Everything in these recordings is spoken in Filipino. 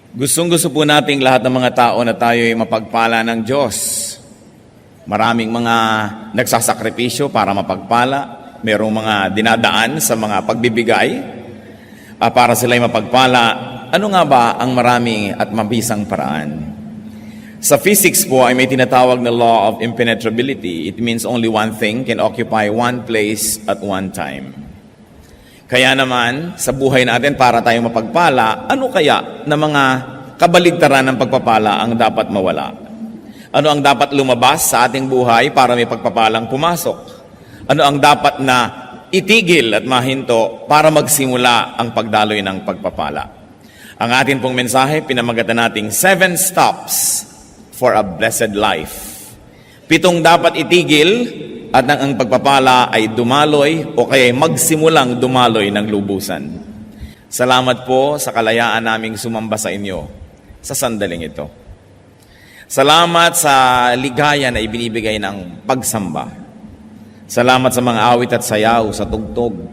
Gustong-gusto po nating lahat ng mga tao na tayo ay mapagpala ng Diyos. Maraming mga nagsasakripisyo para mapagpala. Merong mga dinadaan sa mga pagbibigay para sila'y mapagpala. Ano nga ba ang maraming at mabisang paraan? Sa physics po ay may tinatawag na law of impenetrability. It means only one thing can occupy one place at one time. Kaya naman, sa buhay natin para tayo mapagpala, ano kaya na mga kabaligtaran ng pagpapala ang dapat mawala? Ano ang dapat lumabas sa ating buhay para may pagpapalang pumasok? Ano ang dapat na itigil at mahinto para magsimula ang pagdaloy ng pagpapala? Ang atin pong mensahe, pinamagatan nating 7 Stops for a Blessed Life. 7 dapat itigil at ang pagpapala ay dumaloy o kaya magsimulang dumaloy ng lubusan. Salamat po sa kalayaan naming sumamba sa inyo sa sandaling ito. Salamat sa ligaya na ibinibigay ng pagsamba. Salamat sa mga awit at sayaw, sa tugtog.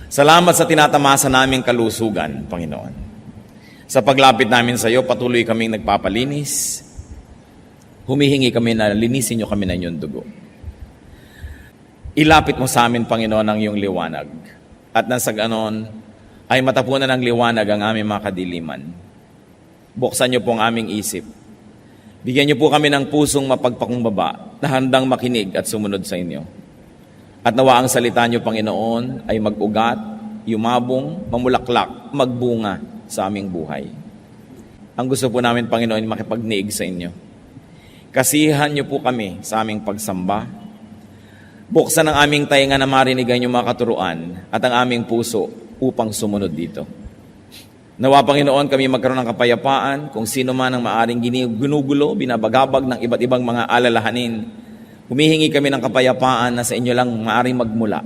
Salamat sa tinatamasa naming kalusugan, Panginoon. Sa paglapit namin sa iyo, patuloy kaming nagpapalinis. Humihingi kami na linisin niyo kami ng iyong dugo. Ilapit mo sa amin, Panginoon, ang iyong liwanag. At nang sa ganon, ay matapunan ng liwanag ang aming mga kadiliman. Buksan niyo po ang aming isip. Bigyan niyo po kami ng pusong mapagpakumbaba na handang makinig at sumunod sa inyo. At nawa ang salita niyo, Panginoon, ay mag-ugat, yumabong, mamulaklak, magbunga sa aming buhay. Ang gusto po namin, Panginoon, makipagniig sa inyo. Kasihan niyo po kami sa aming pagsamba. Buksan ang aming tainga na marinig ang inyong mga katuruan at ang aming puso upang sumunod dito. Nawa, Panginoon, kami magkaroon ng kapayapaan kung sino man ang maaring ginugulo, binabagabag ng iba't ibang mga alalahanin. Humihingi kami ng kapayapaan na sa inyo lang maaring magmula.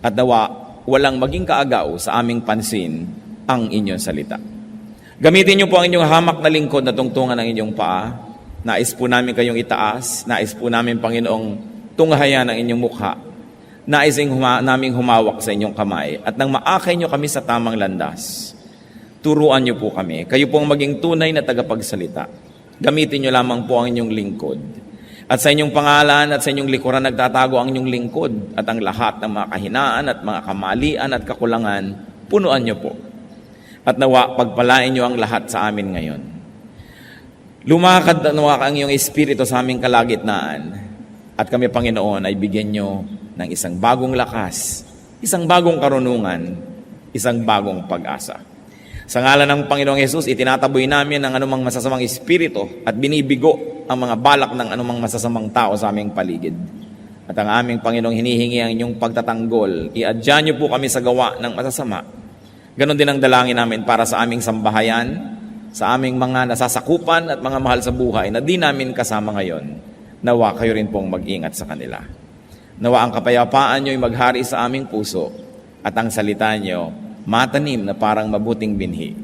At nawa, walang maging kaagaw sa aming pansin ang inyong salita. Gamitin niyo po ang inyong hamak na lingkod na tungtungan ng inyong paa. Nais po namin kayong itaas. Nais po namin, Panginoong, tunghayan ang inyong mukha. Nais naming humawak sa inyong kamay. At nang maakay nyo kami sa tamang landas, turuan nyo po kami. Kayo pong maging tunay na tagapagsalita. Gamitin nyo lamang po ang inyong lingkod. At sa inyong pangalan at sa inyong likuran nagtatago ang inyong lingkod. At ang lahat ng mga kahinaan at mga kamalian at kakulangan, punuan nyo po. At nawa, pagpalain nyo ang lahat sa amin ngayon. Lumakad nawa ang iyong espiritu sa aming kalagitnaan. At kami, Panginoon, ay bigyan nyo ng isang bagong lakas, isang bagong karunungan, isang bagong pag-asa. Sa ngalan ng Panginoong Hesus, itinataboy namin ang anumang masasamang espiritu at binibigo ang mga balak ng anumang masasamang tao sa aming paligid. At ang aming Panginoong hinihingi ang inyong pagtatanggol. I-adya nyo po kami sa gawa ng masasama. Ganon din ang dalangin namin para sa aming sambahayan, sa aming mga nasasakupan at mga mahal sa buhay na di namin kasama ngayon. Nawa kayo rin pong mag-ingat sa kanila. Nawa ang kapayapaan nyo'y maghari sa aming puso at ang salita nyo matanim na parang mabuting binhi.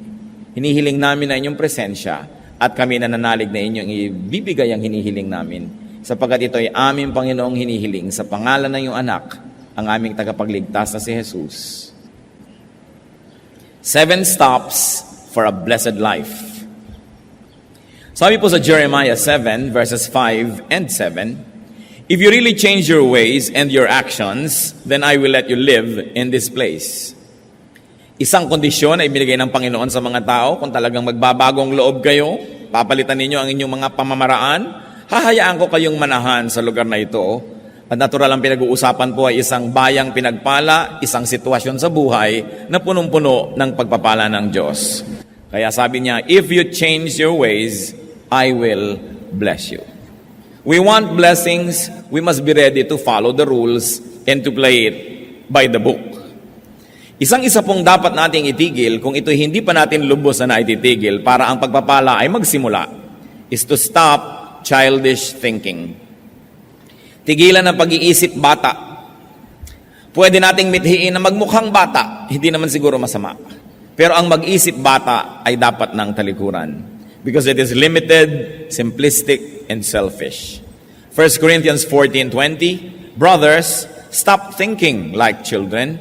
Hinihiling namin na inyong presensya at kami nananalig na inyong ibibigay ang hinihiling namin sapagkat ito ay aming Panginoong hinihiling sa pangalan ng iyong anak, ang aming tagapagligtas na si Jesus. 7 Stops for a Blessed Life. Sabi po sa Jeremiah 7 verses 5 and 7, "If you really change your ways and your actions, then I will let you live in this place." Isang kondisyon ay binigay ng Panginoon sa mga tao kung talagang magbabagong loob kayo, papalitan ninyo ang inyong mga pamamaraan, hahayaan ko kayong manahan sa lugar na ito. At natural ang pinag-uusapan po ay isang bayang pinagpala, isang sitwasyon sa buhay na punong-puno ng pagpapala ng Diyos. Kaya sabi niya, "If you change your ways, I will bless you." We want blessings, we must be ready to follow the rules and to play it by the book. Isang-isa pong dapat nating itigil kung ito hindi pa natin lubos na naititigil para ang pagpapala ay magsimula is to stop childish thinking. Tigilan ang pag-iisip bata. Pwede nating mithiin na magmukhang bata, hindi naman siguro masama. Pero ang mag-isip bata ay dapat ng talikuran. Because it is limited, simplistic, and selfish. 1 Corinthians 14:20, "Brothers, stop thinking like children.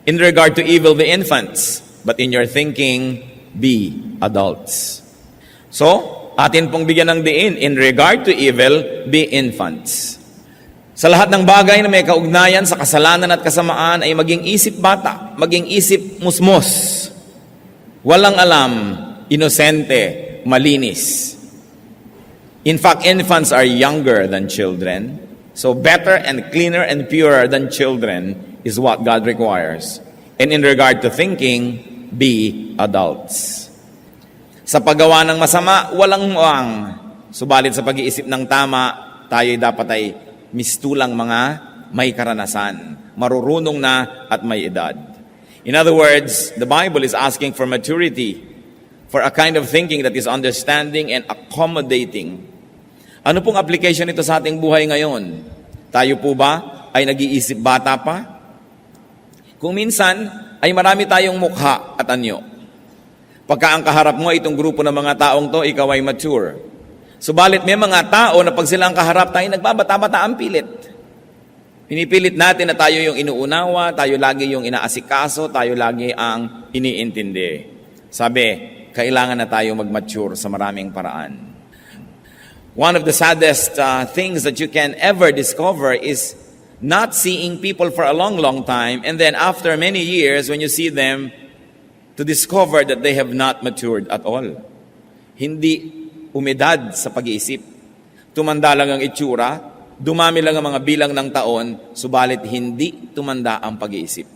In regard to evil, the infants, but in your thinking, be adults. So, atin pong bigyan ng diin, in regard to evil, be infants. Sa lahat ng bagay na may kaugnayan sa kasalanan at kasamaan ay maging isip bata, maging isip musmos, walang alam, inosente, malinis. In fact, infants are younger than children, so better and cleaner and purer than children is what God requires. And in regard to thinking, be adults. Sa paggawa ng masama, walang muang. Subalit sa pag-iisip ng tama, tayo'y dapat ay mistulang mga may karanasan, marurunong na at may edad. In other words, the Bible is asking for maturity, for a kind of thinking that is understanding and accommodating. Ano pong application nito sa ating buhay ngayon? Tayo po ba ay nag-iisip bata pa? Kung minsan, ay marami tayong mukha at anyo. Pagka ang kaharap mo itong grupo ng mga taong to, ikaw ay mature. Subalit may mga tao na pag sila ang kaharap tayo, nagbabata-bata ang pilit. Pinipilit natin na tayo yung inuunawa, tayo lagi yung inaasikaso, tayo lagi ang iniintindi. Sabi, kailangan na tayo mag-mature sa maraming paraan. One of the saddest things that you can ever discover is not seeing people for a long, long time, and then after many years, when you see them, to discover that they have not matured at all. Hindi umidad sa pag-iisip. Tumanda lang ang itsura, dumami lang ang mga bilang ng taon, subalit hindi tumanda ang pag-iisip.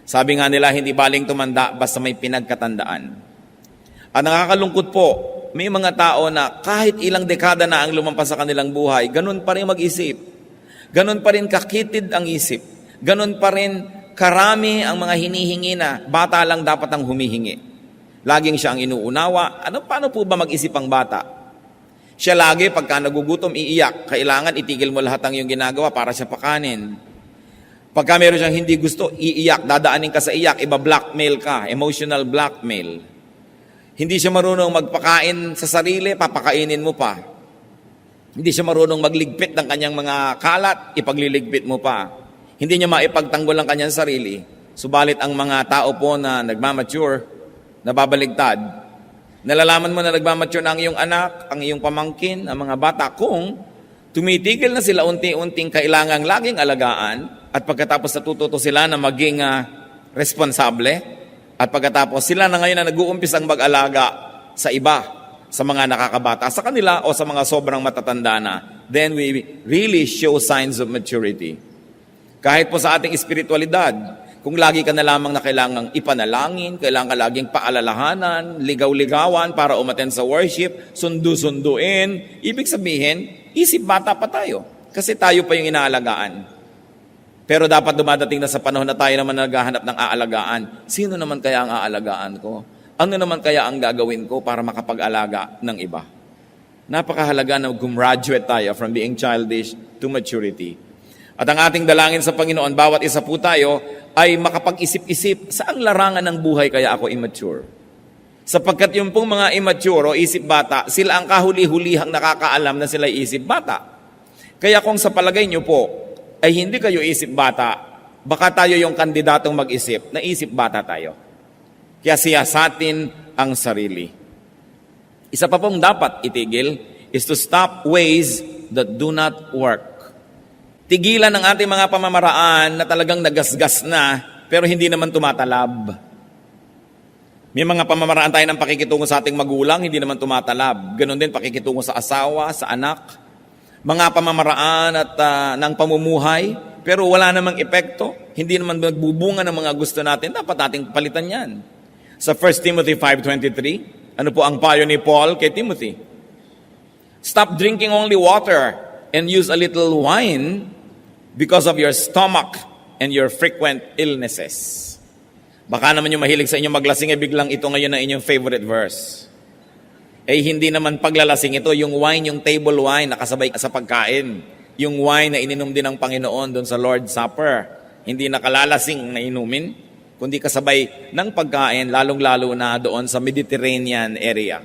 Sabi nga nila, hindi baling tumanda basta may pinagkatandaan. At nakakalungkot po, may mga tao na kahit ilang dekada na ang lumampas sa kanilang buhay, ganun pa rin mag-isip. Ganun pa rin kakitid ang isip. Ganun pa rin karami ang mga hinihingi na bata lang dapat ang humihingi. Laging siya ang inuunawa. Paano po ba mag-isip ang bata? Siya lagi, pagka nagugutom, iiyak. Kailangan itigil mo lahat ng iyong ginagawa para siya pakanin. Pagka meron siyang hindi gusto, iiyak. Dadaanin ka sa iyak, iba-blackmail ka. Emotional blackmail. Hindi siya marunong magpakain sa sarili, papakainin mo pa. Hindi siya marunong magligpit ng kanyang mga kalat, ipagliligpit mo pa. Hindi niya maipagtanggol ang kanyang sarili. Subalit ang mga tao po na nagmamature, nababaligtad, nalalaman mo na nagmamature na ang iyong anak, ang iyong pamangkin, ang mga bata, kung tumitigil na sila unti-unting kailangang laging alagaan, at pagkatapos natututo sila na maging responsable, at pagkatapos sila na ngayon na nag-uumpisang mag-alaga sa iba, sa mga nakakabata, sa kanila o sa mga sobrang matatanda na, then we really show signs of maturity. Kahit po sa ating espiritualidad, kung lagi ka na lamang na kailangang ipanalangin, kailangan ka laging paalalahanan, ligaw-ligawan para umattend sa worship, sundu-sunduin, ibig sabihin, isip bata pa tayo. Kasi tayo pa yung inaalagaan. Pero dapat dumadating na sa panahon na tayo naman naghahanap ng aalagaan. Sino naman kaya ang aalagaan ko? Ano naman kaya ang gagawin ko para makapag-alaga ng iba? Napakahalaga na gumraduate tayo from being childish to maturity. At ang ating dalangin sa Panginoon, bawat isa po tayo ay makapag-isip-isip, saang larangan ng buhay kaya ako immature? Sapagkat yung pong mga immature o isip bata, sila ang kahuli-hulihang nakakaalam na sila isip bata. Kaya kung sa palagay nyo po ay hindi kayo isip bata, baka tayo yung kandidatong mag-isip na isip bata tayo. Kaya siyasatin ang sarili. Isa pa pong dapat itigil is to stop ways that do not work. Tigilan ng ating mga pamamaraan na talagang nagasgas na pero hindi naman tumatalab. May mga pamamaraan tayo ng pakikitungo sa ating magulang, hindi naman tumatalab. Ganon din pakikitungo sa asawa, sa anak. Mga pamamaraan at ng pamumuhay, pero wala namang epekto. Hindi naman nagbubunga ng mga gusto natin. Dapat nating palitan yan. Sa 1 Timothy 5:23, ano po ang payo ni Paul kay Timothy? Stop drinking only water and use a little wine because of your stomach and your frequent illnesses. Baka naman yung mahilig sa inyo maglasing, biglang ito ngayon ang inyong favorite verse. Hindi naman paglalasing ito, yung wine, yung table wine, nakasabay sa pagkain. Yung wine na ininom din ng Panginoon doon sa Lord's Supper. Hindi nakalalasing na inumin, kundi kasabay ng pagkain, lalong-lalo na doon sa Mediterranean area.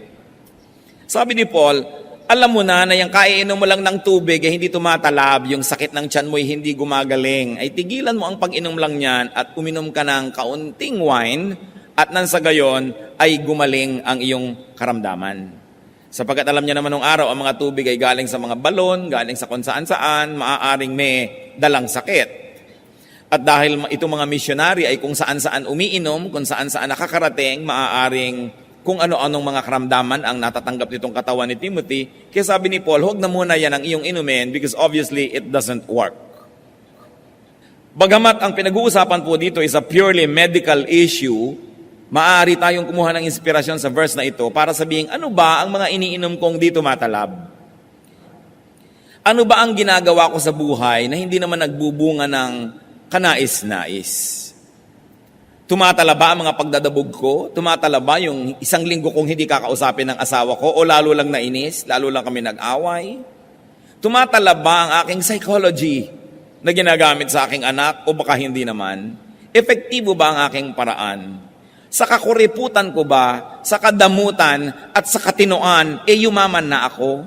Sabi ni Paul, alam mo na yung kaiinom mo lang ng tubig ay hindi tumatalab, yung sakit ng tiyan mo ay hindi gumagaling, ay tigilan mo ang pag-inom lang niyan at uminom ka ng kaunting wine at nang sa gayon ay gumaling ang iyong karamdaman. Sapagkat alam niyo naman nung araw, ang mga tubig ay galing sa mga balon, galing sa kung saan-saan, maaaring may dalang sakit. At dahil itong mga misyonary ay kung saan-saan umiinom, kung saan-saan nakakarating, maaaring kung ano-anong mga karamdaman ang natatanggap nitong katawan ni Timothy. Kaya sabi ni Paul, huwag na muna yan ang iyong inumin because obviously it doesn't work. Bagamat ang pinag-uusapan po dito is a purely medical issue, maaari tayong kumuha ng inspirasyon sa verse na ito para sabihin, ano ba ang mga iniinom kong dito matalab? Ano ba ang ginagawa ko sa buhay na hindi naman nagbubunga ng kanais-nais? Tumatala ba ang mga pagdadabog ko? Tumatala ba yung isang linggo kong hindi kakausapin ng asawa ko o lalo lang nainis, lalo lang kami nag-away? Tumatala ba ang aking psychology na ginagamit sa aking anak o baka hindi naman? Epektibo ba ang aking paraan? Sa kakuriputan ko ba, sa kadamutan at sa katinoan, yumaman na ako?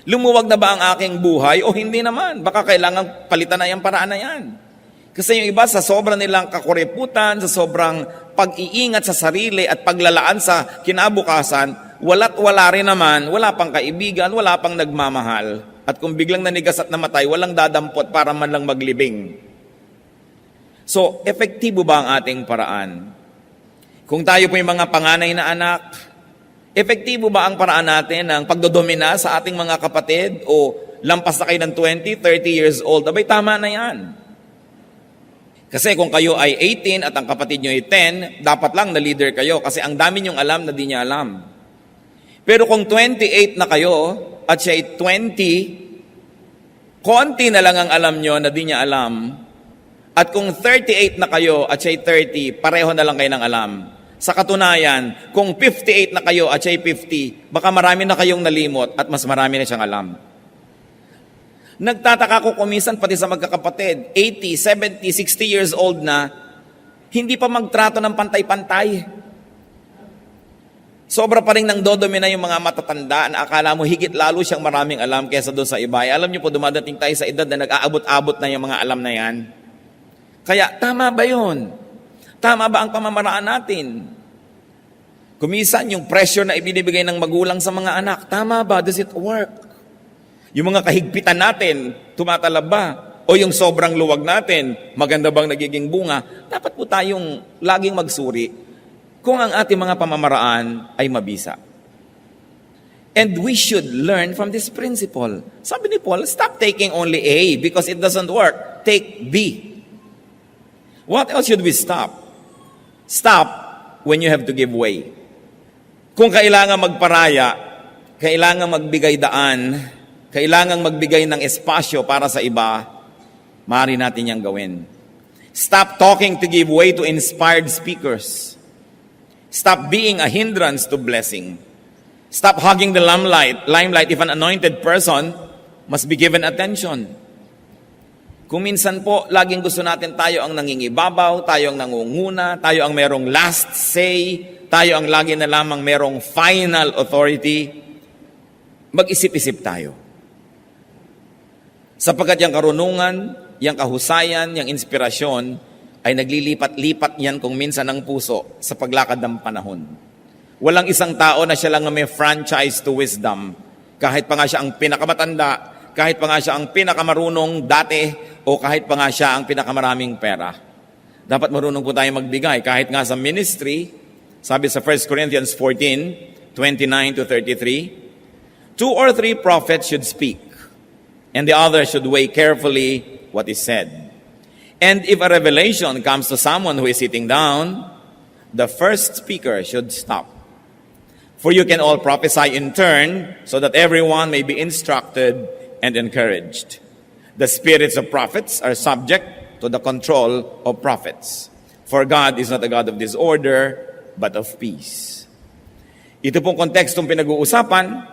Lumuwag na ba ang aking buhay o hindi naman? Baka kailangan palitan na yung paraan na yan. Kasi yung iba sa sobrang nilang kakuriputan, sa sobrang pag-iingat sa sarili at paglalaan sa kinabukasan, wala't wala rin naman, wala pang kaibigan, wala pang nagmamahal. At kung biglang nanigas at namatay, walang dadampot para man lang maglibing. So, epektibo ba ang ating paraan? Kung tayo po yung mga panganay na anak, epektibo ba ang paraan natin ng pagdodomina sa ating mga kapatid o lampas na kayo ng 20, 30 years old? Abay, tama na yan. Kasi kung kayo ay 18 at ang kapatid nyo ay 10, dapat lang na leader kayo kasi ang dami nyong alam na di niya alam. Pero kung 28 na kayo at siya ay 20, konti na lang ang alam nyo na di niya alam. At kung 38 na kayo at siya ay 30, pareho na lang kayo ng alam. Sa katunayan, kung 58 na kayo at siya ay 50, baka marami na kayong nalimot at mas marami na siyang alam. Nagtataka ko kumisan pati sa magkakapatid, 80, 70, 60 years old na, hindi pa magtrato ng pantay-pantay. Sobra pa rin nang dodomina yung mga matatanda na akala mo higit lalo siyang maraming alam kaysa doon sa iba. Alam niyo po, dumadating tayo sa edad na nag-aabot-abot na yung mga alam na yan. Kaya, tama ba yun? Tama ba ang pamamaraan natin? Kumisan yung pressure na ibinibigay ng magulang sa mga anak, tama ba? Does it work? Yung mga kahigpitan natin, tumatalab ba? O yung sobrang luwag natin, maganda bang nagiging bunga? Dapat po tayong laging magsuri kung ang ating mga pamamaraan ay mabisa. And we should learn from this principle. Sabi ni Paul, stop taking only A because it doesn't work. Take B. What else should we stop? Stop when you have to give way. Kung kailangan magparaya, kailangan magbigay daan, kailangang magbigay ng espasyo para sa iba, maaari natin yang gawin. Stop talking to give way to inspired speakers. Stop being a hindrance to blessing. Stop hugging the limelight if an anointed person must be given attention. Kung minsan po, laging gusto natin tayo ang nangingibabaw, tayo ang nangunguna, tayo ang merong last say, tayo ang lagi na lamang merong final authority, mag-isip-isip tayo. Sapagkat yung karunungan, yung kahusayan, yung inspirasyon, ay naglilipat-lipat yan kung minsan ng puso sa paglakad ng panahon. Walang isang tao na siya lang may franchise to wisdom. Kahit pa nga siya ang pinakamatanda, kahit pa nga siya ang pinakamarunong dati, o kahit pa nga siya ang pinakamaraming pera. Dapat marunong po tayo magbigay. Kahit nga sa ministry, sabi sa 1 Corinthians 14, 29 to 33, 2 or 3 prophets should speak, and the other should weigh carefully what is said. And if a revelation comes to someone who is sitting down, the first speaker should stop. For you can all prophesy in turn, so that everyone may be instructed and encouraged. The spirits of prophets are subject to the control of prophets. For God is not a God of disorder, but of peace. Ito pong kontekstong pinag-uusapan,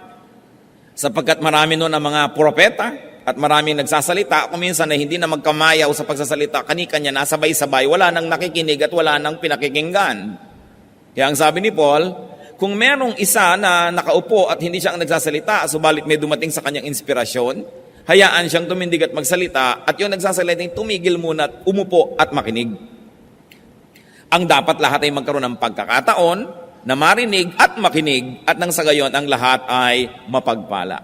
sapagkat marami noon ang mga propeta at maraming nagsasalita, kung minsan na hindi na magkamayaw sa pagsasalita, kani-kanya nasabay-sabay, wala nang nakikinig at wala nang pinakikinggan. Kaya ang sabi ni Paul, kung merong isa na nakaupo at hindi siya ang nagsasalita, subalit may dumating sa kanyang inspirasyon, hayaan siyang tumindig at magsalita, at yung nagsasalita tumigil muna at umupo at makinig. Ang dapat lahat ay magkaroon ng pagkakataon na marinig at makinig at nang sa gayon ang lahat ay mapagpala.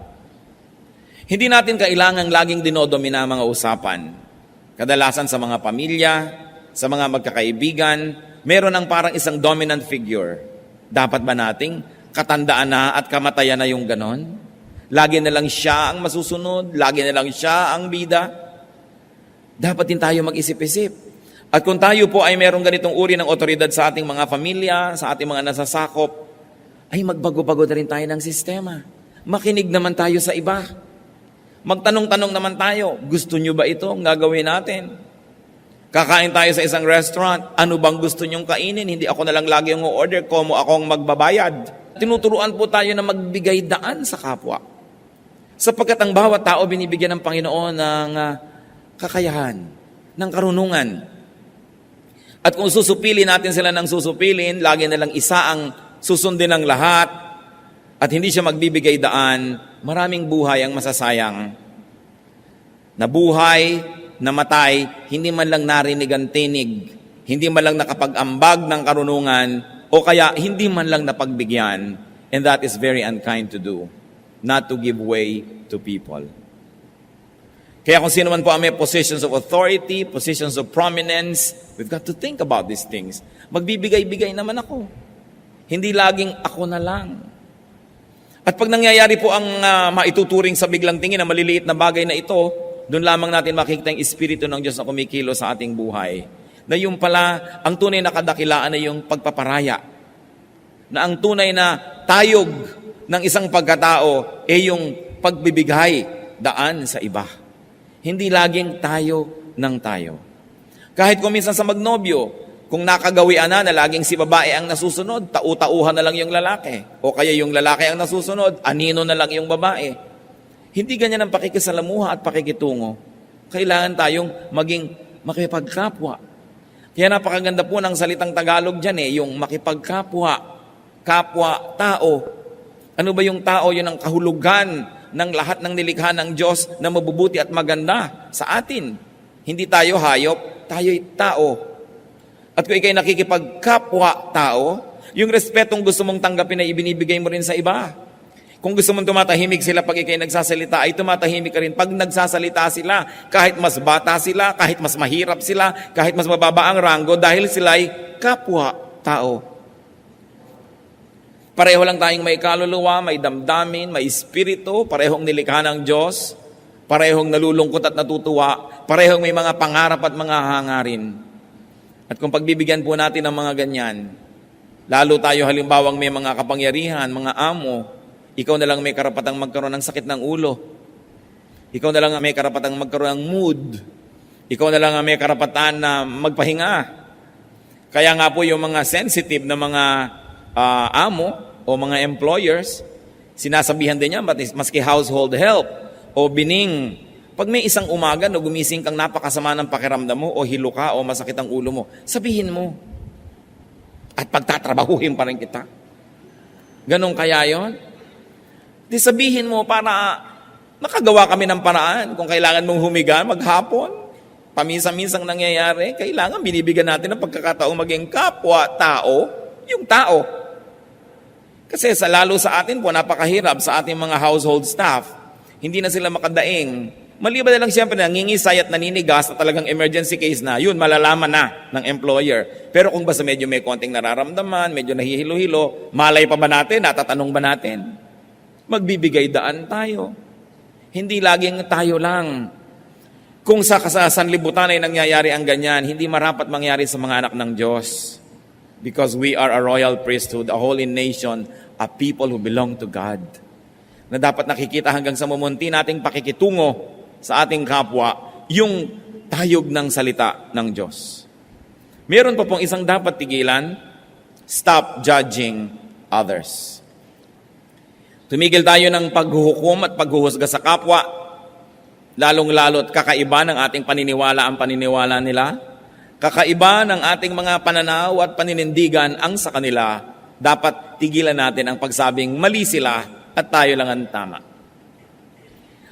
Hindi natin kailangang laging dinodomina ang mga usapan. Kadalasan sa mga pamilya, sa mga magkakaibigan, meron ang parang isang dominant figure. Dapat ba nating katandaan na at kamatayan na yung ganon? Lagi na lang siya ang masusunod, lagi na lang siya ang bida. Dapat din tayo mag-isip-isip. At kung tayo po ay merong ganitong uri ng otoridad sa ating mga pamilya, sa ating mga nasasakop, ay magbago-bago na rin tayo ng sistema. Makinig naman tayo sa iba. Magtanong-tanong naman tayo, gusto nyo ba ito ang gagawin natin? Kakain tayo sa isang restaurant, ano bang gusto nyong kainin? Hindi ako na lang lagi ang order, komo akong magbabayad. Tinuturuan po tayo na magbigay daan sa kapwa. Sapagkat ang bawat tao binibigyan ng Panginoon ng kakayahan, ng karunungan. At kung susupilin natin sila ng susupilin, lagi na lang isa ang susundin ng lahat, at hindi siya magbibigay daan, maraming buhay ang masasayang. Nabuhay, namatay, hindi man lang narinig ang tinig, hindi man lang nakapag-ambag ng karunungan, o kaya hindi man lang napagbigyan. And that is very unkind to do, not to give way to people. Kaya kung sino man po ang may positions of authority, positions of prominence, we've got to think about these things. Magbibigay-bigay naman ako. Hindi laging ako na lang. At pag nangyayari po ang maituturing sa biglang tingin na maliliit na bagay na ito, doon lamang natin makikita ang Espiritu ng Diyos na kumikilo sa ating buhay. Na yung pala, ang tunay na kadakilaan ay yung pagpaparaya. Na ang tunay na tayog ng isang pagkatao ay yung pagbibigay daan sa iba. Hindi laging tayo ng tayo. Kahit kung minsan sa magnobyo, kung nakagawian na laging si babae ang nasusunod, tau-tauhan na lang yung lalaki. O kaya yung lalaki ang nasusunod, anino na lang yung babae. Hindi ganyan ang pakikisalamuha at pakikitungo. Kailangan tayong maging makipagkapwa. Kaya napakaganda po ng salitang Tagalog dyan yung makipagkapwa, kapwa, tao. Ano ba yung tao? Yun ang kahulugan ng lahat ng nilikha ng Diyos na mabubuti at maganda sa atin. Hindi tayo hayop, tayo'y tao. At kung ikay nakikipagkapwa tao, yung respetong gusto mong tanggapin ay ibinibigay mo rin sa iba. Kung gusto mong tumatahimik sila pag ikay nagsasalita, ay tumatahimik ka rin pag nagsasalita sila. Kahit mas bata sila, kahit mas mahirap sila, kahit mas mababa ang ranggo, dahil sila ay kapwa tao. Pareho lang tayong may kaluluwa, may damdamin, may espiritu, parehong nilikha ng Diyos, parehong nalulungkot at natutuwa, parehong may mga pangarap at mga hangarin. At kung pagbibigyan po natin ng mga ganyan, lalo tayo halimbawang may mga kapangyarihan, mga amo, ikaw na lang may karapatang magkaroon ng sakit ng ulo. Ikaw na lang may karapatang magkaroon ng mood. Ikaw na lang may karapatan na magpahinga. Kaya nga po yung mga sensitive na mga amo o mga employers, sinasabihan din niya, maski household help o bining. Pag may isang umaga no gumising kang napakasama ng pakiramdam mo o hilo ka o masakit ang ulo mo, sabihin mo. At pagtatrabahuhin pa rin kita. Ganon kaya yon? Di sabihin mo para makagawa kami ng paraan. Kung kailangan mong humiga maghapon, paminsan-minsang nangyayari, kailangan binibigyan natin ng pagkakataong maging kapwa-tao, yung tao. Kasi lalo sa atin po, napakahirap sa ating mga household staff. Hindi na sila makadaing. Maliban na lang siyempre nangingisay at naninigas na talagang emergency case na, yun, malalaman na ng employer. Pero kung basta medyo may konting nararamdaman, medyo nahihilo-hilo, malay pa ba natin, natatanong ba natin? Magbibigay daan tayo. Hindi laging tayo lang. Kung sa sanlibutan ay nangyayari ang ganyan, hindi marapat mangyari sa mga anak ng Diyos. Because we are a royal priesthood, a holy nation, a people who belong to God. Na dapat nakikita hanggang sa mumunti nating pakikitungo sa ating kapwa, yung tayog ng salita ng Diyos. Meron pa pong isang dapat tigilan, stop judging others. Tumigil tayo ng paghuhukom at paghuhusga sa kapwa, lalong-lalo at kakaiba ng ating paniniwala ang paniniwala nila, kakaiba ng ating mga pananaw at paninindigan ang sa kanila, dapat tigilan natin ang pagsabing mali sila at tayo lang ang tama.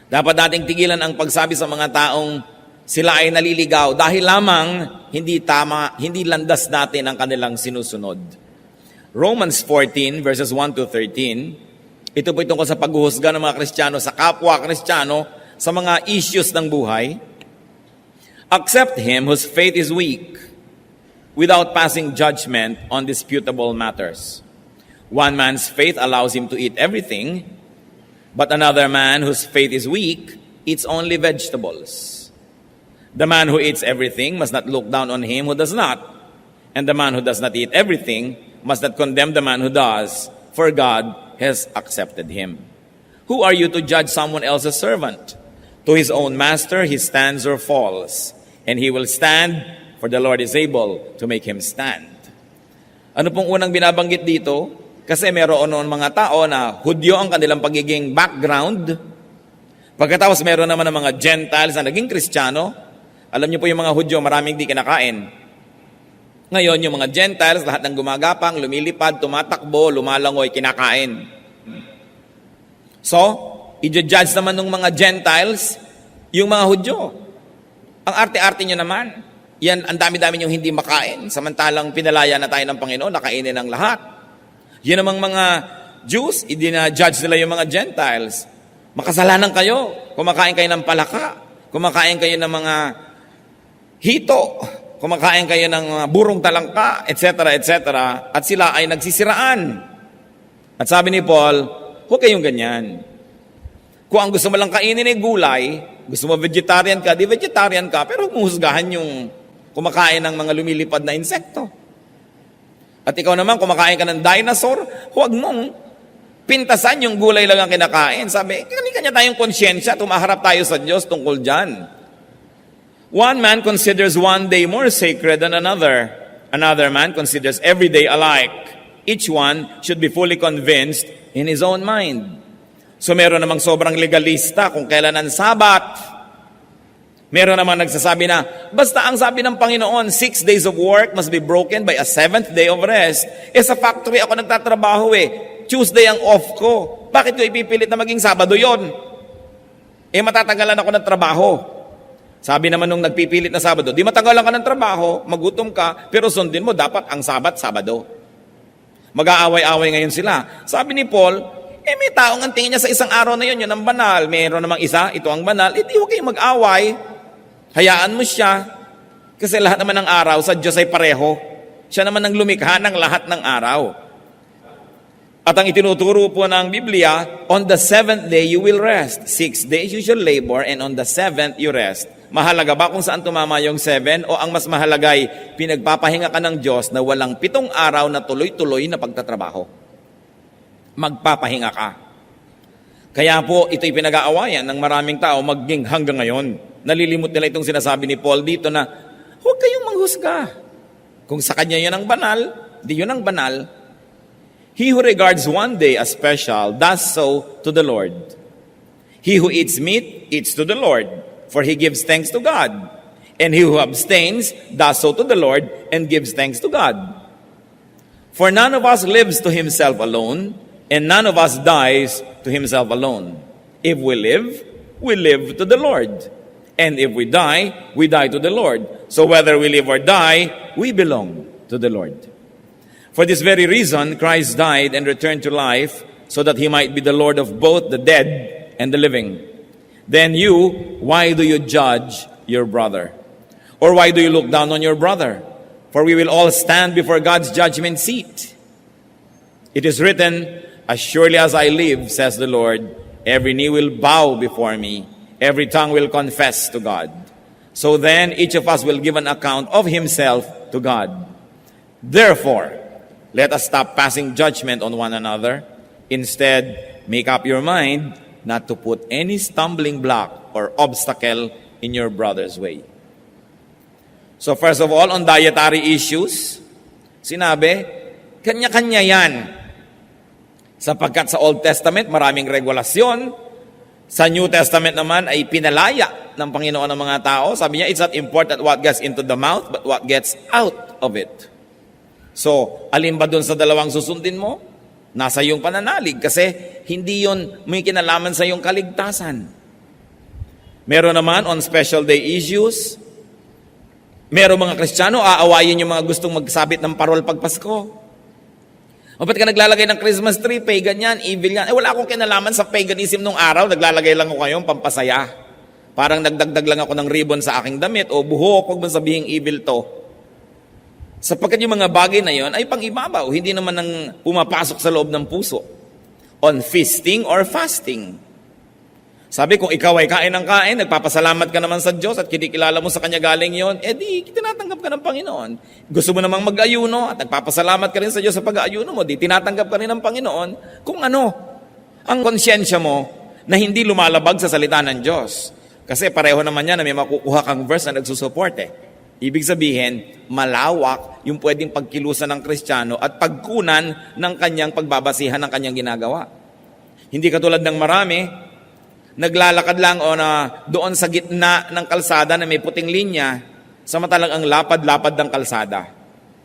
Dapat nating tigilan ang pagsabi sa mga taong Sila ay naliligaw dahil lamang hindi landas natin ang kanilang sinusunod. Romans 14 verses 1 to 13, ito po tungkol sa paghuhusga ng mga Kristiyano sa kapwa Kristiyano sa mga issues ng buhay. Accept him whose faith is weak, without passing judgment on disputable matters. One man's faith allows him to eat everything, but another man whose faith is weak eats only vegetables. The man who eats everything must not look down on him who does not, and the man who does not eat everything must not condemn the man who does, for God has accepted him. Who are you to judge someone else's servant? To his own master he stands or falls, and he will stand, for the Lord is able to make him stand. Ano pong unang binabanggit dito? Kasi meron noon mga tao na Hudyo ang kanilang pagiging background. Pagkatapos meron naman ng mga Gentiles na naging Kristiyano. Alam niyo po yung mga Hudyo, maraming di kinakain. Ngayon, yung mga Gentiles, lahat ng gumagapang, lumilipad, tumatakbo, lumalangoy, kinakain. So, i-judge naman ng mga Gentiles yung mga Hudyo. Ang arte-arte nyo naman. Yan, ang dami-dami yung hindi makain. Samantalang pinalaya na tayo ng Panginoon, nakainin ng lahat. Yan namang mga Jews, i-judge nila yung mga Gentiles. Makasalanan kayo. Kumakain kayo ng palaka. Kumakain kayo ng mga hito, kumakain kayo ng burong talangka, etc., etc., at sila ay nagsisiraan. At sabi ni Paul, huwag kayong ganyan. Kung ang gusto mo lang kainin ay gulay, gusto mo vegetarian ka, di vegetarian ka, pero huwag mong husgahan yung kumakain ng mga lumilipad na insekto. At ikaw naman, kumakain ka ng dinosaur, huwag mong pintasan yung gulay lang ang kinakain. Sabi, kanya tayong konsyensya, tumaharap tayo sa Diyos tungkol dyan. One man considers one day more sacred than another. Another man considers every day alike. Each one should be fully convinced in his own mind. So meron namang sobrang legalista kung kailan ang Sabat. Meron namang nagsasabi na, basta ang sabi ng Panginoon, 6 days of work must be broken by a 7th day of rest. Sa factory ako nagtatrabaho Tuesday ang off ko. Bakit ko ipipilit na maging Sabado yon? Matatagalan ako ng trabaho. Sabi naman nung nagpipilit na Sabado, di matagalan ka ng trabaho, magutom ka, pero sundin mo dapat ang Sabat, Sabado. Mag-aaway-aaway ngayon sila. Sabi ni Paul, may taong ang tingin niya sa isang araw na yun ang banal. Mayroon namang isa, ito ang banal. Di huwag kayong mag-away. Hayaan mo siya. Kasi lahat naman ng araw sa Diyos ay pareho. Siya naman ang lumikha ng lahat ng araw. At ang itinuturo po ng Biblia, on the 7th day you will rest. 6 days you shall labor, and on the 7th you rest. Mahalaga ba kung saan tumama yung 7? O ang mas mahalagay, pinagpapahinga ka ng Diyos na walang 7 araw na tuloy-tuloy na pagtatrabaho. Magpapahinga ka. Kaya po, ito'y pinag-aawayan ng maraming tao maging hanggang ngayon. Nalilimot nila itong sinasabi ni Paul dito na, huwag kayong manghusga. Kung sa kanya yun ang banal, di yun ang banal. He who regards one day as special does so to the Lord. He who eats meat eats to the Lord, for he gives thanks to God. And he who abstains does so to the Lord and gives thanks to God. For none of us lives to himself alone, and none of us dies to himself alone. If we live to the Lord. And if we die to the Lord. So whether we live or die, we belong to the Lord. For this very reason, Christ died and returned to life, so that he might be the Lord of both the dead and the living. Then you, why do you judge your brother? Or why do you look down on your brother? For we will all stand before God's judgment seat. It is written, as surely as I live, says the Lord, every knee will bow before me, every tongue will confess to God. So then each of us will give an account of himself to God. Therefore, let us stop passing judgment on one another. Instead, make up your mind not to put any stumbling block or obstacle in your brother's way. So first of all, on dietary issues, sinabi, kanya-kanya yan. Sapagkat sa Old Testament, maraming regulasyon. Sa New Testament naman ay pinalaya ng Panginoon ng mga tao. Sabi niya, it's not important what gets into the mouth, but what gets out of it. So, alin ba dun sa dalawang susundin mo? Nasa iyong pananalig kasi hindi yun may kinalaman sa iyong kaligtasan. Meron naman on special day issues. Meron mga Kristiyano, aawayin yung mga gustong magsabit ng parol pag Pasko. O ba't ka naglalagay ng Christmas tree? Pagan yan, evil yan. Wala akong kinalaman sa paganism nung araw. Naglalagay lang ko kayong pampasaya. Parang nagdagdag lang ako ng ribbon sa aking damit o buhok, huwag mo sabihing evil to. Sapagkat yung mga bagay na yon ay pang-ibabaw, hindi naman nang pumapasok sa loob ng puso. On feasting or fasting. Sabi, kung ikaw ay kain ng kain, nagpapasalamat ka naman sa Diyos at kinikilala mo sa Kanya galing yon, di tinatanggap ka ng Panginoon. Gusto mo namang mag-ayuno at nagpapasalamat ka rin sa Diyos sa pag-ayuno mo, di tinatanggap ka rin ng Panginoon kung ano ang konsyensya mo na hindi lumalabag sa salita ng Diyos. Kasi pareho naman yan na may makukuha kang verse na nagsusupport Ibig sabihin, malawak yung pwedeng pagkilusan ng Kristiyano at pagkunan ng kanyang pagbabasihan ng kanyang ginagawa. Hindi katulad ng marami, naglalakad lang o na doon sa gitna ng kalsada na may puting linya, samantalang ang lapad-lapad ng kalsada.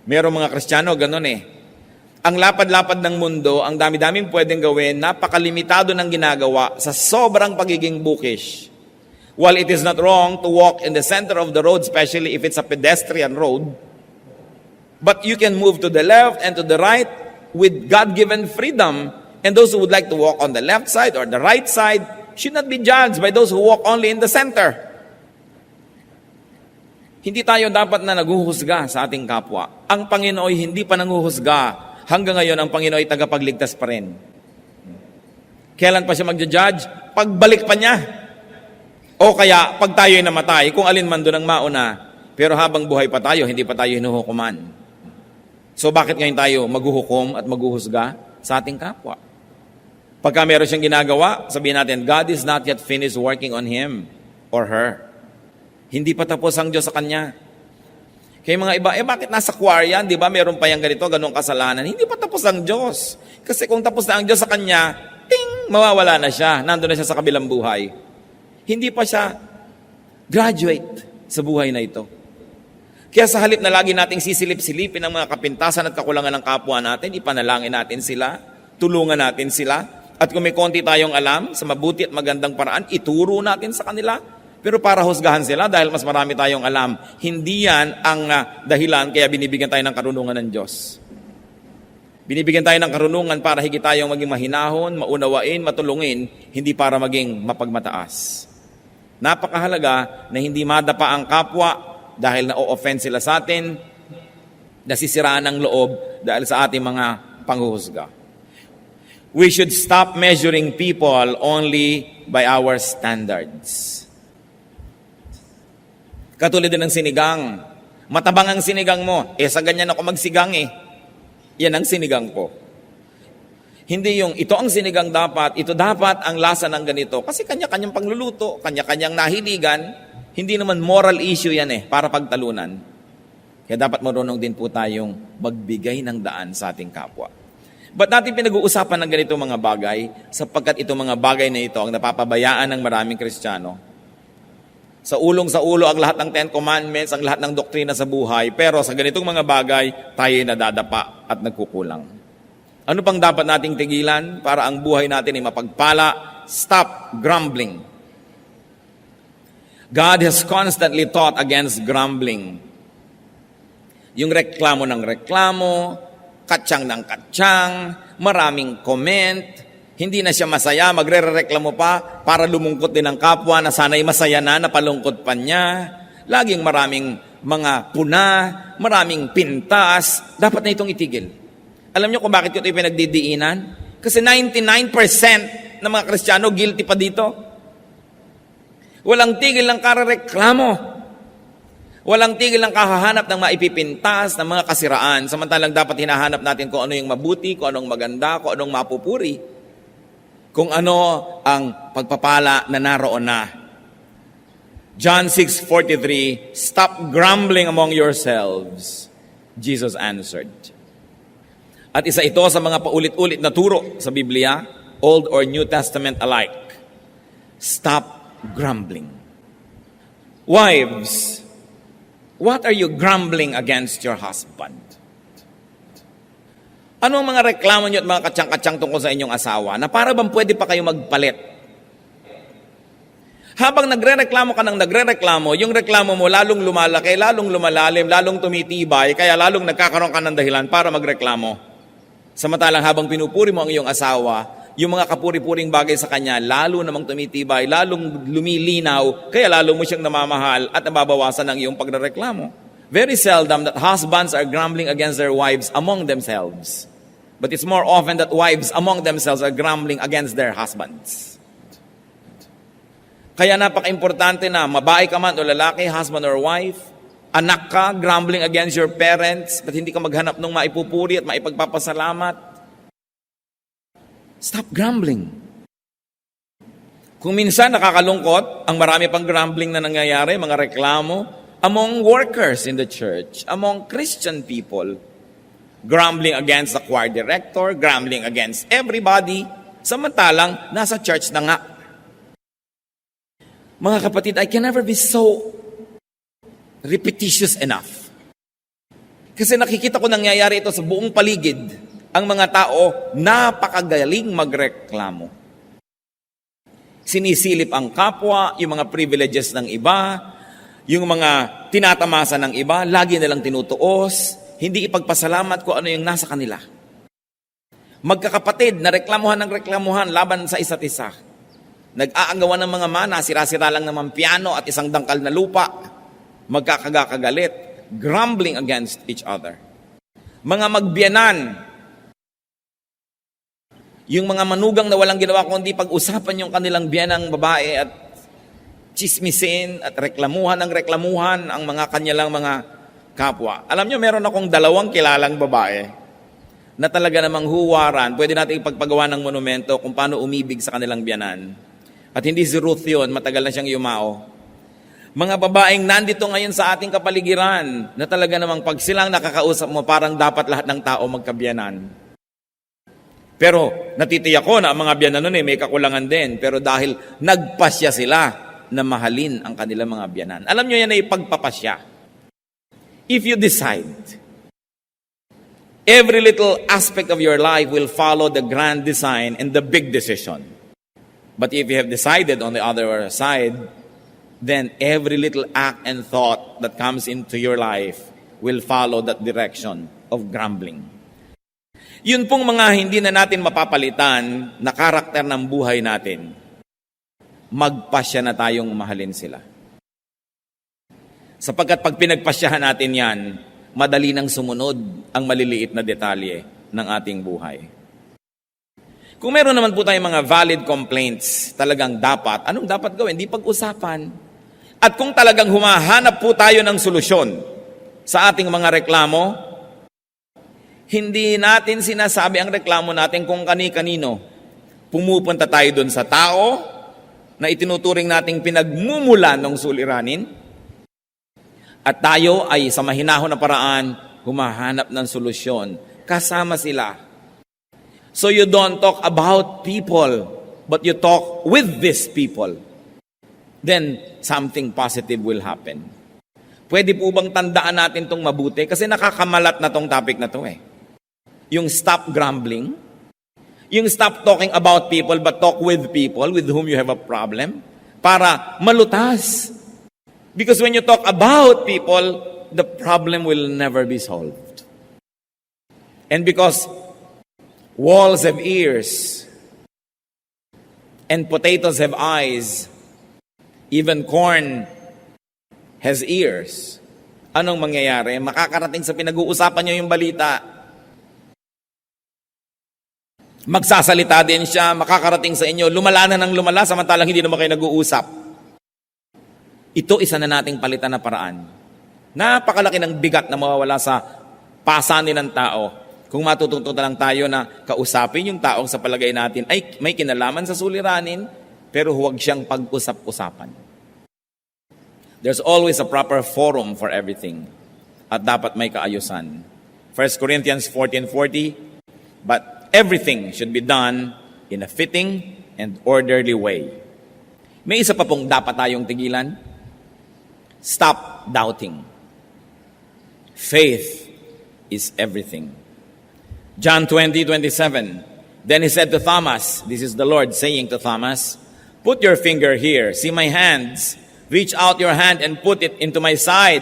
Merong mga Kristiyano, ganun Ang lapad-lapad ng mundo, ang dami-daming pwedeng gawin, napakalimitado ng ginagawa sa sobrang pagiging bookish. While it is not wrong to walk in the center of the road, especially if it's a pedestrian road, but you can move to the left and to the right with God-given freedom, and those who would like to walk on the left side or the right side should not be judged by those who walk only in the center. Hindi tayo dapat na naghuhusga sa ating kapwa. Ang Panginoon ay hindi pa nanghuhusga. Hanggang ngayon, ang Panginoon ay tagapagligtas pa rin. Kailan pa siya magja-judge? Pagbalik pa niya. O kaya, pag tayo ay namatay, kung alin man doon ang mauna, pero habang buhay pa tayo, hindi pa tayo hinuhukuman. So bakit ngayon tayo maghuhukom at maghuhusga sa ating kapwa? Pagka meron siyang ginagawa, sabihin natin, God is not yet finished working on him or her. Hindi pa tapos ang Diyos sa kanya. Kaya mga iba, bakit nasa choir yan? Di ba meron pa yung ganito, ganong kasalanan? Hindi pa tapos ang Diyos. Kasi kung tapos na ang Diyos sa kanya, ting, mawawala na siya. Nandun na siya sa kabilang buhay. Hindi pa siya graduate sa buhay na ito. Kaya sa halip na lagi nating sisilip-silipin ang mga kapintasan at kakulangan ng kapwa natin, ipanalangin natin sila, tulungan natin sila, at kung may konti tayong alam sa mabuti at magandang paraan, ituro natin sa kanila. Pero para husgahan sila dahil mas marami tayong alam, hindi yan ang dahilan kaya binibigyan tayo ng karunungan ng Diyos. Binibigyan tayo ng karunungan para higit tayong maging mahinahon, maunawain, matulungin, hindi para maging mapagmataas. Napakahalaga na hindi madapa ang kapwa dahil na-o-offend sila sa atin, nasisiraan ang loob dahil sa ating mga panghuhusga. We should stop measuring people only by our standards. Katulad din ng sinigang. Matabang ang sinigang mo. Sa ganyan ako magsigang Yan ang sinigang ko. Hindi yung ito ang sinigang dapat, ito dapat ang lasa ng ganito. Kasi kanya-kanyang pangluluto, kanya-kanyang nahiligan. Hindi naman moral issue yan para pagtalunan. Kaya dapat marunong din po tayong magbigay ng daan sa ating kapwa. Ba't natin pinag-uusapan ng ganito mga bagay? Sapagkat itong mga bagay na ito ang napapabayaan ng maraming Kristiyano. Sa ulo ang lahat ng Ten Commandments, ang lahat ng doktrina sa buhay, pero sa ganitong mga bagay, tayo nadadapa at nagkukulang. Ano pang dapat nating tigilan para ang buhay natin ay mapagpala? Stop grumbling. God has constantly taught against grumbling. Yung reklamo ng reklamo, katsang ng katsang, maraming comment, hindi na siya masaya, magre-reklamo pa para lumungkot din ang kapwa na sana'y masaya na, napalungkot pa niya. Laging maraming mga puna, maraming pintas. Dapat na itong itigil. Alam niyo kung bakit ko ito pinagdidiinan? Kasi 99% ng mga Kristiyano guilty pa dito. Walang tigil ng karareklamo. Walang tigil ng kahahanap ng maipipintas, ng mga kasiraan. Samantalang dapat hinahanap natin kung ano yung mabuti, kung anong maganda, kung anong mapupuri. Kung ano ang pagpapala na naroon na. John 6:43, stop grumbling among yourselves, Jesus answered. At isa ito sa mga paulit-ulit na turo sa Biblia, Old or New Testament alike. Stop grumbling. Wives, what are you grumbling against your husband? Ano ang mga reklamo niyo at mga katsang-katsang tungkol sa inyong asawa na para bang pwede pa kayo magpalit? Habang nagrereklamo ka ng nagrereklamo, yung reklamo mo lalong lumalaki, lalong lumalalim, lalong tumitibay, kaya lalong nagkakaroon ka ng dahilan para magreklamo. Samantalang habang pinupuri mo ang iyong asawa, yung mga kapuri-puring bagay sa kanya, lalo namang tumitibay, lalong lumilinaw, kaya lalo mo siyang namamahal at nababawasan ang iyong pagrereklamo. Very seldom that husbands are grumbling against their wives among themselves. But it's more often that wives among themselves are grumbling against their husbands. Kaya napaka-importante na mabae ka man o lalaki, husband or wife, anak ka, grumbling against your parents, at hindi ka maghanap ng maipupuri at maipagpapasalamat. Stop grumbling. Kung minsan nakakalungkot, ang marami pang grumbling na nangyayari, mga reklamo, among workers in the church, among Christian people, grumbling against the choir director, grumbling against everybody, samantalang nasa church na nga. Mga kapatid, I can never be so repetitious enough. Kasi nakikita ko nangyayari ito sa buong paligid. Ang mga tao, napakagaling magreklamo. Sinisilip ang kapwa, yung mga privileges ng iba, yung mga tinatamasa ng iba, lagi nilang tinutuos, hindi ipagpasalamat kung ano yung nasa kanila. Magkakapatid na reklamuhan ng reklamuhan laban sa isa't isa. Nag-aagawan ng mga mana, sira-sira lang naman piano at isang dangkal na lupa. Magkakagagalit, grumbling against each other. Mga magbiyanan, yung mga manugang na walang ginawa kundi pag-usapan yung kanilang biyanang babae at chismisin at reklamuhan ng reklamuhan ang mga kanyalang mga kapwa. Alam nyo, meron akong 2 kilalang babae na talaga namang huwaran. Pwede natin ipagpagawa ng monumento kung paano umibig sa kanilang biyanan. At hindi si Ruth yun, matagal na siyang yumao. Mga babaeng nandito ngayon sa ating kapaligiran na talaga namang pag silang nakakausap mo, parang dapat lahat ng tao magkabiyanan. Pero natitiyak ko na ang mga biyanan nun may kakulangan din. Pero dahil nagpasya sila na mahalin ang kanilang mga biyanan. Alam nyo yan ay pagpapasya. If you decide, every little aspect of your life will follow the grand design and the big decision. But if you have decided on the other side, then every little act and thought that comes into your life will follow that direction of grumbling. Yun pong mga hindi na natin mapapalitan na karakter ng buhay natin, magpasya na tayong mahalin sila. Sapagkat pag pinagpasyahan natin yan, madali nang sumunod ang maliliit na detalye ng ating buhay. Kung meron naman po tayong mga valid complaints, talagang dapat, anong dapat gawin? Di pag-usapan. At kung talagang humahanap po tayo ng solusyon sa ating mga reklamo, hindi natin sinasabi ang reklamo natin kung kani-kanino. Pumupunta tayo doon sa tao na itinuturing nating pinagmumulan ng suliranin at tayo ay sa mahinahon na paraan humahanap ng solusyon. Kasama sila. So you don't talk about people, but you talk with these people. Then something positive will happen. Pwede po bang tandaan natin itong mabuti? Kasi nakakamalat na tong topic na to eh. Yung stop grumbling, yung stop talking about people but talk with people with whom you have a problem para malutas. Because when you talk about people, the problem will never be solved. And because walls have ears and potatoes have eyes, even corn has ears. Anong mangyayari? Makakarating sa pinag-uusapan nyo yung balita. Magsasalita din siya, makakarating sa inyo, lumala na ng lumala, samantalang hindi naman kayo nag-uusap. Ito isa na nating palitan na paraan. Napakalaki ng bigat na mawawala sa pasanin ng tao. Kung matututo na lang tayo na kausapin yung taong sa palagay natin ay may kinalaman sa suliranin, pero huwag siyang pag-usap-usapan. There's always a proper forum for everything. At dapat may kaayusan. 1 Corinthians 14:40, but everything should be done in a fitting and orderly way. May isa pa pong dapat tayong tigilan. Stop doubting. Faith is everything. John 20:27. Then he said to Thomas, this is the Lord saying to Thomas, Put your finger here. See my hands. Reach out your hand and put it into my side.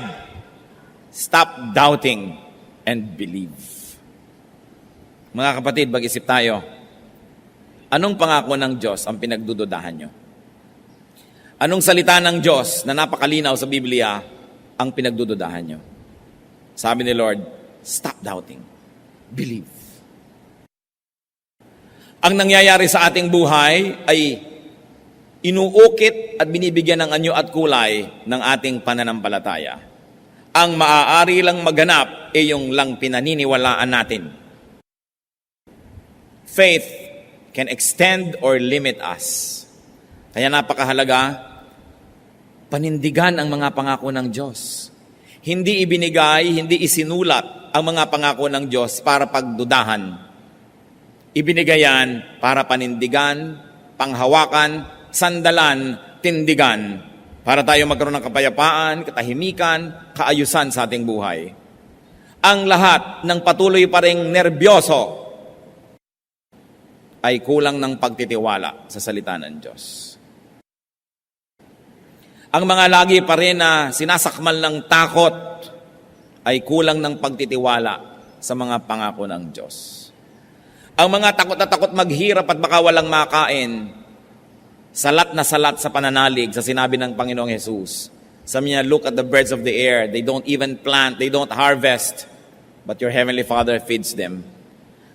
Stop doubting and believe. Mga kapatid, mag-isip tayo. Anong pangako ng Diyos ang pinagdududahan nyo? Anong salita ng Diyos na napakalinaw sa Biblia ang pinagdududahan nyo? Sabi ni Lord, stop doubting. Believe. Ang nangyayari sa ating buhay ay inuukit at binibigyan ng anyo at kulay ng ating pananampalataya. Ang maaari lang maganap ay yung lang pinaniniwalaan natin. Faith can extend or limit us. Kaya napakahalaga, panindigan ang mga pangako ng Diyos. Hindi ibinigay, hindi isinulat ang mga pangako ng Diyos para pagdudahan. Ibinigay yan para panindigan, panghawakan, sandalan, tindigan, para tayo magkaroon ng kapayapaan, katahimikan, kaayusan sa ating buhay. Ang lahat ng patuloy pa ring nerbyoso ay kulang ng pagtitiwala sa salita ng Diyos. Ang mga lagi pa rin na sinasakmal ng takot ay kulang ng pagtitiwala sa mga pangako ng Diyos. Ang mga takot na takot maghirap at baka walang makain, salat na salat sa pananalig sa sinabi ng Panginoong Jesus. Sabi niya, look at the birds of the air. They don't even plant, they don't harvest, but your heavenly Father feeds them.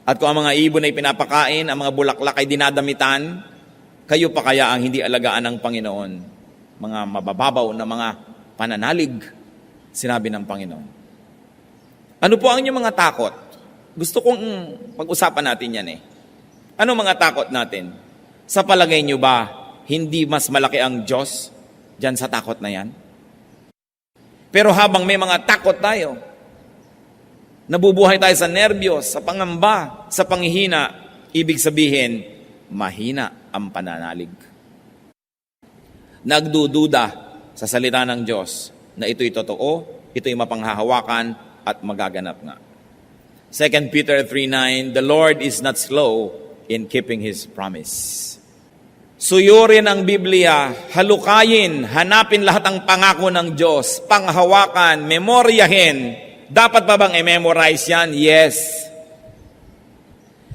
At kung ang mga ibon ay pinapakain, ang mga bulaklak ay dinadamitan, kayo pa kaya ang hindi alagaan ng Panginoon? Mga mabababaw na mga pananalig, sinabi ng Panginoon. Ano po ang inyong mga takot? Gusto kong pag-usapan natin yan eh. Ano mga takot natin? Sa palagay nyo ba, hindi mas malaki ang Diyos dyan sa takot na yan? Pero habang may mga takot tayo, nabubuhay tayo sa nerbiyos, sa pangamba, sa panghihina, ibig sabihin, mahina ang pananalig. Nagdududa sa salita ng Diyos na ito'y totoo, ito'y mapanghahawakan at magaganap nga. 2 Peter 3:9, the Lord is not slow in keeping His promise. Suyurin ang Biblia, halukayin, hanapin lahat ang pangako ng Diyos, panghawakan, memoryahin. Dapat pa bang i-memorize yan? Yes.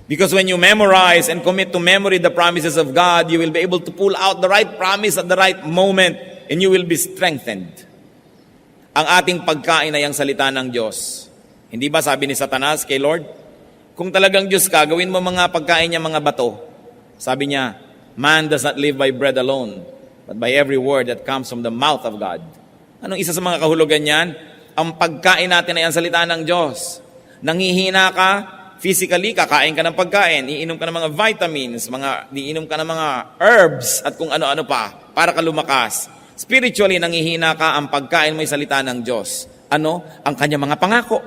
Because when you memorize and commit to memory the promises of God, you will be able to pull out the right promise at the right moment and you will be strengthened. Ang ating pagkain ay ang salita ng Diyos. Hindi ba sabi ni Satanas kay Lord, kung talagang Diyos ka, gawin mo mga pagkain niya mga bato. Sabi niya, man does not live by bread alone, but by every word that comes from the mouth of God. Anong isa sa mga kahulugan niyan? Ang pagkain natin ay ang salita ng Diyos. Nanghihina ka, physically, kakain ka ng pagkain, iinom ka ng mga vitamins, iinom ka ng mga herbs, at kung ano-ano pa, para ka lumakas. Spiritually, nanghihina ka, ang pagkain mo ay salita ng Diyos. Ano? Ang kanyang mga pangako.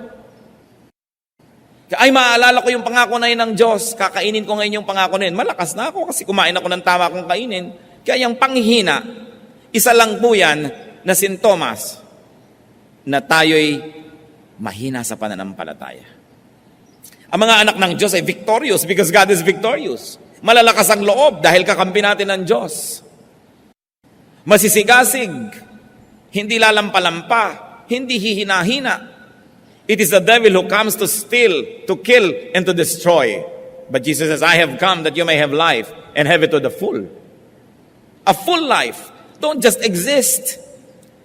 Ay, maaalala ko yung pangako na yun ng Diyos. Kakainin ko ngayon yung pangako na yun. Malakas na ako kasi kumain ako ng tama kong kainin. Kaya yung panghihina, isa lang po yan na sintomas na tayo'y mahina sa pananampalataya. Ang mga anak ng Diyos ay victorious because God is victorious. Malalakas ang loob dahil kakampi natin ng Diyos. Masisigasig, hindi lalampalampa, hindi hihina-hina. It is the devil who comes to steal, to kill, and to destroy. But Jesus says, I have come that you may have life and have it to the full. A full life. Don't just exist.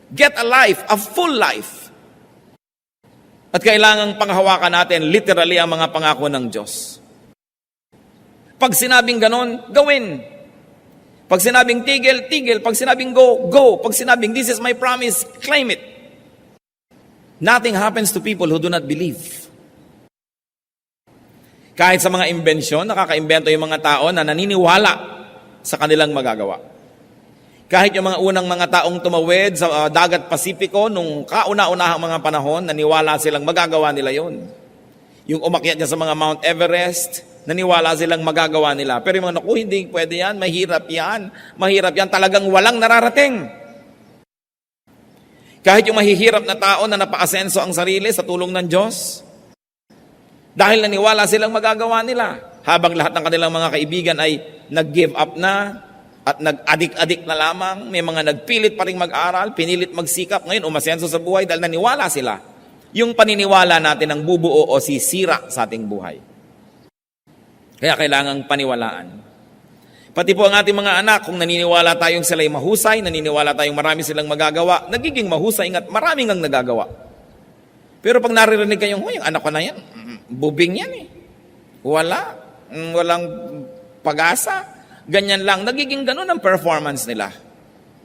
Get a life, a full life. At kailangang panghawakan natin literally ang mga pangako ng Diyos. Pag sinabing ganon, gawin. Pag sinabing tigil, tigil. Pag sinabing go, go. Pag sinabing this is my promise, claim it. Nothing happens to people who do not believe. Kahit sa mga imbensyon, nakaka-imbento yung mga tao na naniniwala sa kanilang magagawa. Kahit yung mga unang mga taong tumawid sa dagat Pasipiko, nung kauna-unahang mga panahon, naniwala silang magagawa nila yon. Yung umakyat niya sa mga Mount Everest, naniwala silang magagawa nila. Pero yung mga, naku, hindi pwede yan, mahirap yan, talagang walang nararating. Kahit yung mahihirap na tao na napaasenso ang sarili sa tulong ng Diyos, dahil naniwala silang magagawa nila, habang lahat ng kanilang mga kaibigan ay nag-give up na, at nag-adik-adik na lamang, may mga nagpilit pa rin mag-aral, pinilit magsikap, ngayon umasenso sa buhay dahil naniwala sila. Yung paniniwala natin ang bubuo o sisira sa ating buhay. Kaya kailangang paniwalaan. Pati po ang ating mga anak, kung naniniwala tayong sila'y mahusay, naniniwala tayong marami silang magagawa, nagiging mahusay at maraming ang nagagawa. Pero pag naririnig kayong, yung anak ko na yan, bubing yan eh. Walang pag-asa. Ganyan lang, nagiging ganun ang performance nila.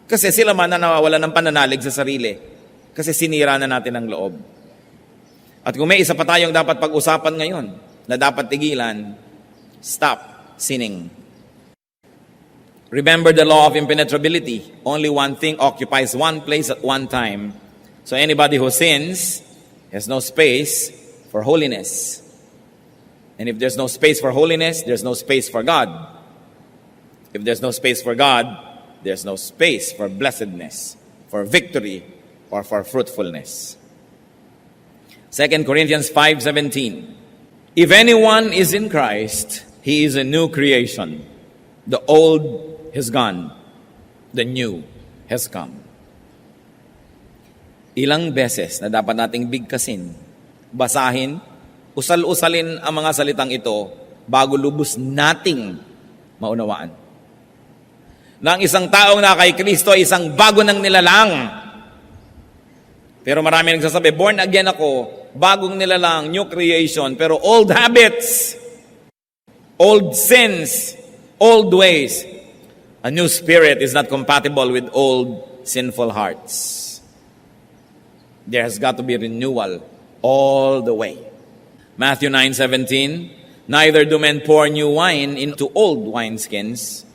Kasi sila man na nawawala ng pananalig sa sarili. Kasi sinira na natin ang loob. At kung may isa pa tayong dapat pag-usapan ngayon, na dapat tigilan, stop sinning. Remember the law of impenetrability. Only one thing occupies one place at one time. So anybody who sins has no space for holiness. And if there's no space for holiness, there's no space for God. If there's no space for God, there's no space for blessedness, for victory, or for fruitfulness. 2 Corinthians 5:17. If anyone is in Christ, he is a new creation. The old has gone, the new has come. Ilang beses na dapat nating bigkasin, basahin, usal-usalin ang mga salitang ito bago lubos nating maunawaan. Na ang isang taong na kay Kristo ay isang bago ng nilalang. Pero marami nagsasabi, born again ako, bagong nilalang, new creation, pero old habits, old sins, old ways. A new spirit is not compatible with old sinful hearts. There has got to be renewal all the way. Matthew 9:17, neither do men pour new wine into old wineskins.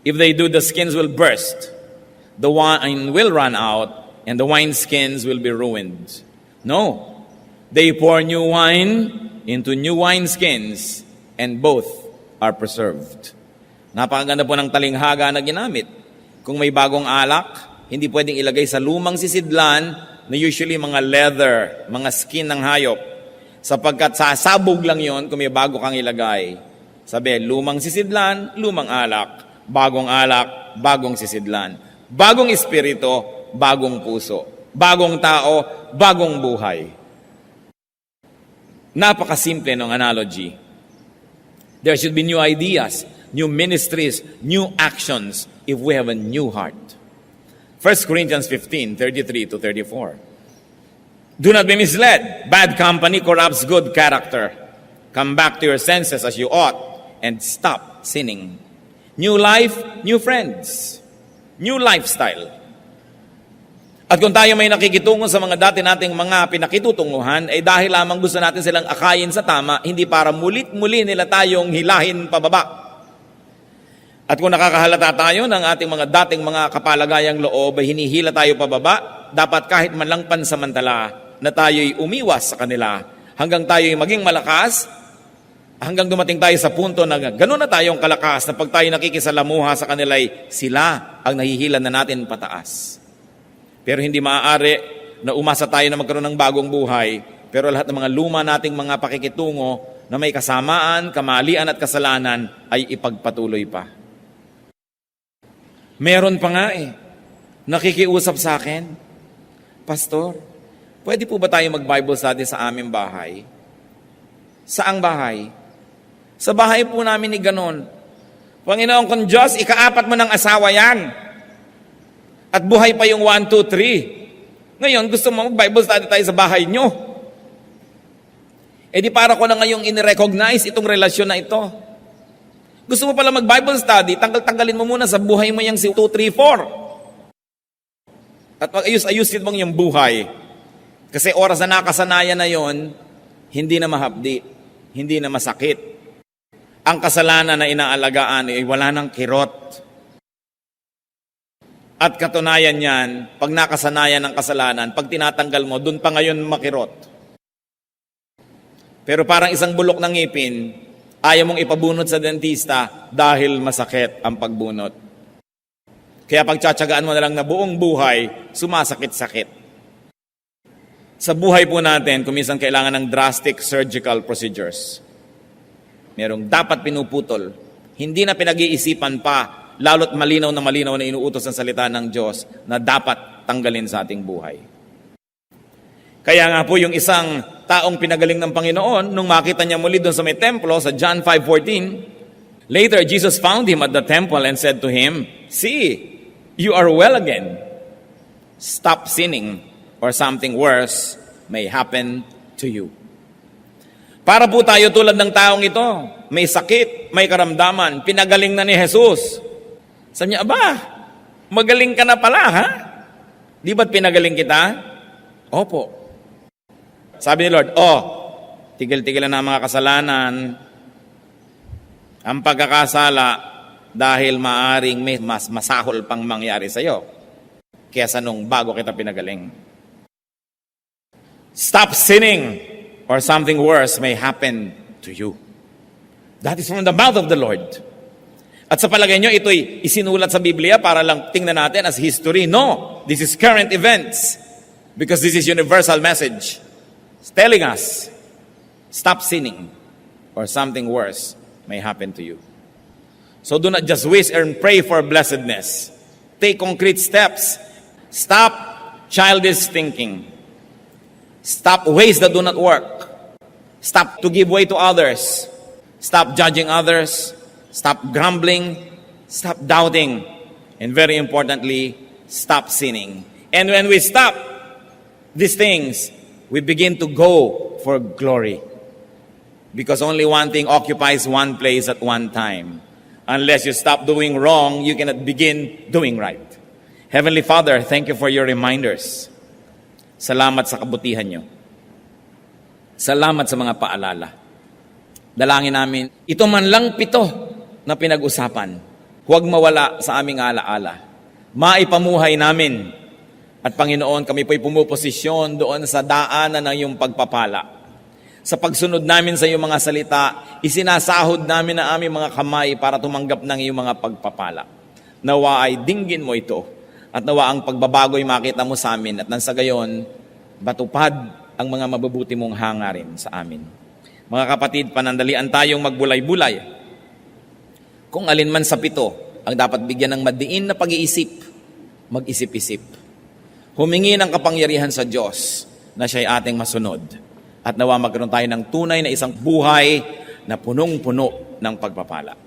If they do, the skins will burst, the wine will run out, and the wineskins will be ruined. No, they pour new wine into new wineskins, and both are preserved. Napakaganda po ng talinghaga na ginamit. Kung may bagong alak, hindi pwedeng ilagay sa lumang sisidlan na usually mga leather, mga skin ng hayop. Sapagkat sasabog lang yon kung may bago kang ilagay. Sabi, lumang sisidlan, lumang alak. Bagong alak, bagong sisidlan. Bagong espiritu, bagong puso. Bagong tao, bagong buhay. Napakasimple ng analogy. There should be new ideas, new ministries, new actions if we have a new heart. 1 Corinthians 15:33-34. Do not be misled. Bad company corrupts good character. Come back to your senses as you ought and stop sinning. New life, new friends. New lifestyle. At kung tayo may nakikitungo sa mga dati nating mga pinakitutunguhan, ay dahil lamang gusto natin silang akayin sa tama, hindi para mulit-muli nila tayong hilahin pababa. At kung nakakahalata tayo ng ating mga dating mga kapalagayang loob ay hinihila tayo pababa, dapat kahit man lang pansamantala na tayo'y umiwas sa kanila hanggang tayo'y maging malakas, hanggang dumating tayo sa punto na gano'n na tayong kalakas na pag tayo nakikisalamuha sa kanila'y sila ang nahihilan na natin pataas. Pero hindi maaari na umasa tayo na magkaroon ng bagong buhay, pero lahat ng mga luma nating mga pakikitungo na may kasamaan, kamalian at kasalanan ay ipagpatuloy pa. Meron pa nga nakikiusap sa akin, Pastor, pwede po ba tayo mag-Bible study sa aming bahay? Saang bahay? Sa bahay po namin ni ganon. Panginoon kong Diyos, ikaapat mo ng asawa yan. At buhay pa yung 1, 2, 3. Ngayon, gusto mo mag-Bible study tayo sa bahay nyo. E di para ko na ngayong in-recognize itong relasyon na ito. Gusto mo pala mag-Bible study, tanggalin mo muna sa buhay mo yung 2, 3, 4. At mag-ayus-ayusin mong yung buhay. Kasi oras na nakasanayan na yon, hindi na mahapdi, hindi na masakit. Ang kasalanan na inaalagaan ay wala ng kirot. At katunayan yan, pag nakasanayan ng kasalanan, pag tinatanggal mo, dun pa ngayon makirot. Pero parang isang bulok ng ngipin, ayaw mong ipabunot sa dentista dahil masakit ang pagbunot. Kaya pagtsatsagaan mo na lang na buong buhay, sumasakit-sakit. Sa buhay po natin, kuminsan kailangan ng drastic surgical procedures. Merong dapat pinuputol. Hindi na pinag-iisipan pa, lalo't malinaw na inuutos ng salita ng Diyos na dapat tanggalin sa ating buhay. Kaya nga po yung isang taong pinagaling ng Panginoon, nung makita niya muli doon sa may templo, sa John 5:14, later Jesus found him at the temple and said to him, "See, you are well again. Stop sinning, or something worse may happen to you." Para po tayo tulad ng taong ito, may sakit, may karamdaman, pinagaling na ni Jesus. Sabi niya, aba, magaling ka na pala, ha? Di ba't pinagaling kita? Opo. Sabi ni Lord, tigil-tigil na ang mga kasalanan, ang pagkakasala, dahil maaring may mas masahol pang mangyari sa iyo kaysa nung bago kita pinagaling. Stop sinning, or something worse may happen to you. That is from the mouth of the Lord. At sa palagay nyo, ito'y isinulat sa Biblia para lang tingnan natin as history. No, this is current events. Because this is universal message. It's telling us, stop sinning, or something worse may happen to you. So do not just wish and pray for blessedness. Take concrete steps. Stop childish thinking. Stop ways that do not work. Stop to give way to others. Stop judging others. Stop grumbling. Stop doubting. And very importantly, stop sinning. And when we stop these things, we begin to go for glory. Because only one thing occupies one place at one time. Unless you stop doing wrong, you cannot begin doing right. Heavenly Father, thank you for your reminders. Salamat sa kabutihan nyo. Salamat sa mga paalala. Dalangin namin, ito man lang 7 na pinag-usapan, huwag mawala sa aming alaala. Maipamuhay namin. At Panginoon, kami po'y pumuposisyon doon sa daanan ng iyong pagpapala. Sa pagsunod namin sa iyong mga salita, isinasahod namin ang aming mga kamay para tumanggap ng iyong mga pagpapala. Nawa ay dinggin mo ito. At nawa ang pagbabago'y makita mo sa amin at nang sa gayon, batupad ang mga mabubuti mong hangarin sa amin. Mga kapatid, panandalian tayong magbulay-bulay. Kung alin man sa 7 ang dapat bigyan ng madiin na pag-iisip, mag-isip-isip. Humingi ng kapangyarihan sa Diyos na siya'y ating masunod. At nawa magkaroon tayo ng tunay na isang buhay na punong-puno ng pagpapala.